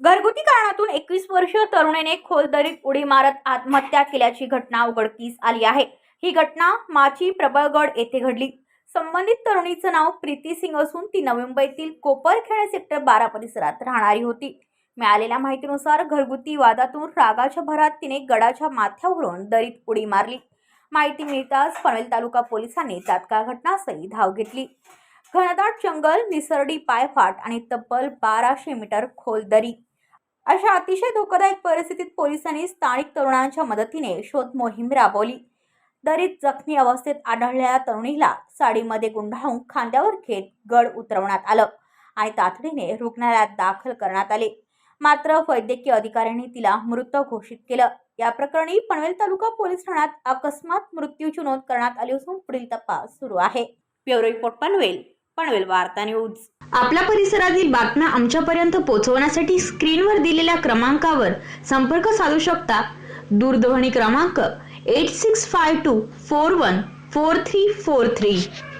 घरगुती कारणातून 21 वर्षीय तरुणीने खोल दरीत उडी मारत आत्महत्या केल्याची घटना उघडकीस आली आहे। ही घटना माची प्रबळगड येथे घडली। संबंधित तरुणीचं नाव प्रीती सिंग असून ती नवी मुंबईतील कोपरखेडे सेक्टर 12 परिसरात राहणारी होती। मिळालेल्या माहितीनुसार घरगुती वादातून रागाच्या भरात तिने गडाच्या माथ्यावरून दरीत उडी मारली। माहिती मिळताच पनवेल तालुका पोलिसांनी तात्काळ घटनास्थळी धाव घेतली। घनदाट जंगल, निसरडी पायवाट आणि तब्बल 1200 मीटर खोल दरी अशा अतिशय धोकादायक परिस्थितीत पोलिसांनी स्थानिक तरुणांच्या मदतीने शोध मोहीम राबवली। दरीत जखमी अवस्थेत आढळलेल्या तरुणीला साडीमध्ये गुंडाळून खांद्यावर घेत गड उतरवण्यात आलं आणि तातडीने रुग्णालयात दाखल करण्यात आले। मात्र वैद्यकीय अधिकाऱ्यांनी तिला मृत घोषित केलं। या प्रकरणी पनवेल तालुका पोलीस ठाण्यात अकस्मात मृत्यूची नोंद करण्यात आली असून पुढील तपास सुरू आहे। ब्युरो रिपोर्ट पनवेल वार्ता न्यूज। आपल्या परिसरातील बातम्या आमच्यापर्यंत पोहोचवण्यासाठी स्क्रीनवर दिलेल्या क्रमांकावर संपर्क साधू शकता। दूरध्वनी क्रमांक 8652414343।